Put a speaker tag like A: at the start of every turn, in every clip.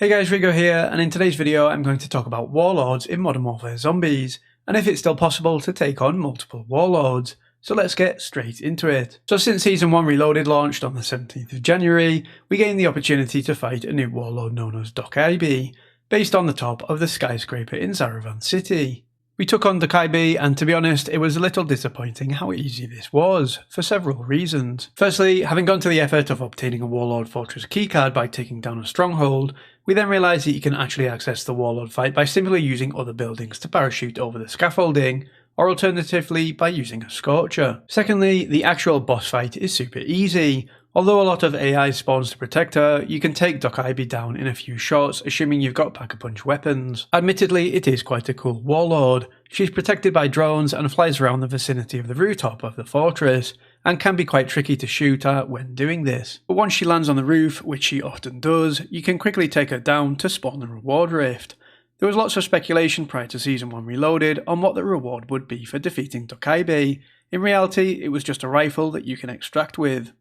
A: Hey guys, Rigo here, and in today's video I'm going to talk about Warlords in Modern Warfare Zombies, and if it's still possible to take on multiple Warlords. So let's get straight into it. So since Season 1 Reloaded launched on the 17th of January, we gained the opportunity to fight a new Warlord known as Doc IB, based on the top of the skyscraper in Zaravan City. We took on Doc IB, and to be honest, it was a little disappointing how easy this was, for several reasons. Firstly, having gone to the effort of obtaining a Warlord Fortress keycard by taking down a stronghold, we then realised that you can actually access the Warlord fight by simply using other buildings to parachute over the scaffolding, or alternatively by using a Scorcher. Secondly, the actual boss fight is super easy. Although a lot of AI spawns to protect her, you can take Doc IB down in a few shots, assuming you've got pack-a-punch weapons. Admittedly, it is quite a cool Warlord. She's protected by drones and flies around the vicinity of the rooftop of the fortress, and can be quite tricky to shoot at when doing this. But once she lands on the roof, which she often does, you can quickly take her down to spawn the reward rift. There was lots of speculation prior to Season 1 Reloaded on what the reward would be for defeating Doc IB. In reality, it was just a rifle that you can extract with.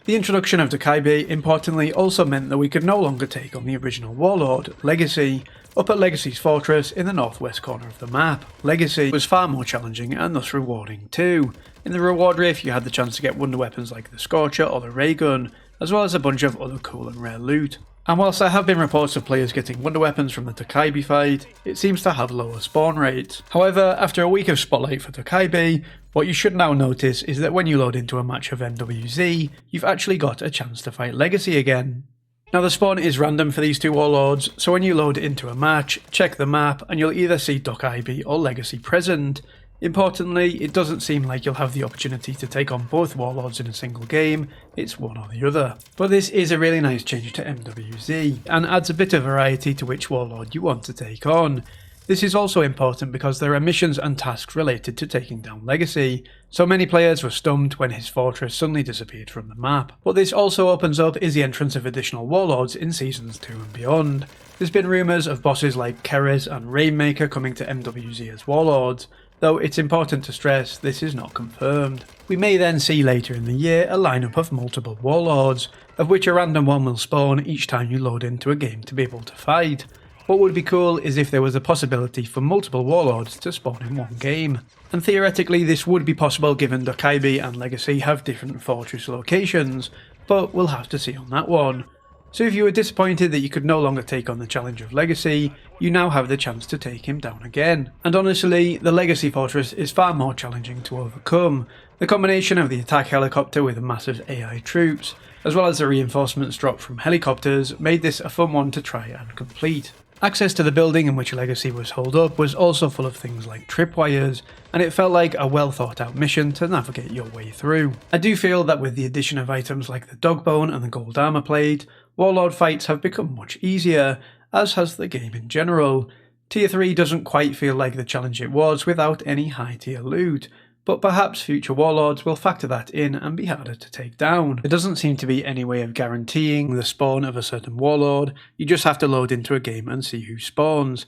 A: The introduction of Doc IB, importantly, also meant that we could no longer take on the original Warlord, Legacy, up at Legacy's fortress in the northwest corner of the map. Legacy was far more challenging and thus rewarding too. In the reward rift you had the chance to get wonder weapons like the Scorcher or the ray gun, as well as a bunch of other cool and rare loot. And whilst there have been reports of players getting wonder weapons from the Doc IB fight, it seems to have lower spawn rates. However, after a week of spotlight for Doc IB, what you should now notice is that when you load into a match of MWZ, you've actually got a chance to fight Legacy again. Now the spawn is random for these two Warlords, so when you load into a match, check the map and you'll either see Doc IB or Legacy present. Importantly, it doesn't seem like you'll have the opportunity to take on both Warlords in a single game, it's one or the other. But this is a really nice change to MWZ, and adds a bit of variety to which Warlord you want to take on. This is also important because there are missions and tasks related to taking down Legacy, so many players were stumped when his fortress suddenly disappeared from the map. What this also opens up is the entrance of additional Warlords in Seasons 2 and beyond. There's been rumours of bosses like Keres and Rainmaker coming to MWZ as Warlords, though it's important to stress this is not confirmed. We may then see later in the year a lineup of multiple Warlords, of which a random one will spawn each time you load into a game to be able to fight. What would be cool is if there was a possibility for multiple Warlords to spawn in one game. And theoretically this would be possible given Doc IB and Legacy have different fortress locations, but we'll have to see on that one. So if you were disappointed that you could no longer take on the challenge of Legacy, you now have the chance to take him down again. And honestly, the Legacy fortress is far more challenging to overcome. The combination of the attack helicopter with massive AI troops, as well as the reinforcements dropped from helicopters, made this a fun one to try and complete. Access to the building in which Legacy was holed up was also full of things like tripwires, and it felt like a well thought out mission to navigate your way through. I do feel that with the addition of items like the dog bone and the gold armor plate, Warlord fights have become much easier, as has the game in general. Tier 3 doesn't quite feel like the challenge it was without any high tier loot, but perhaps future Warlords will factor that in and be harder to take down. There doesn't seem to be any way of guaranteeing the spawn of a certain Warlord, you just have to load into a game and see who spawns.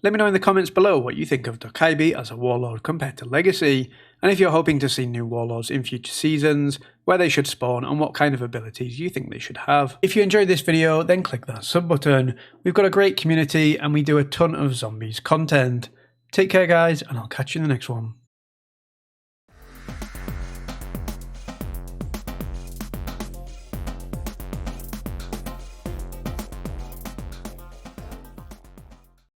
A: Let me know in the comments below what you think of Doc IB as a Warlord compared to Legacy, and if you're hoping to see new Warlords in future seasons, where they should spawn and what kind of abilities you think they should have. If you enjoyed this video, then click that sub button. We've got a great community and we do a ton of zombies content. Take care guys, and I'll catch you in the next one.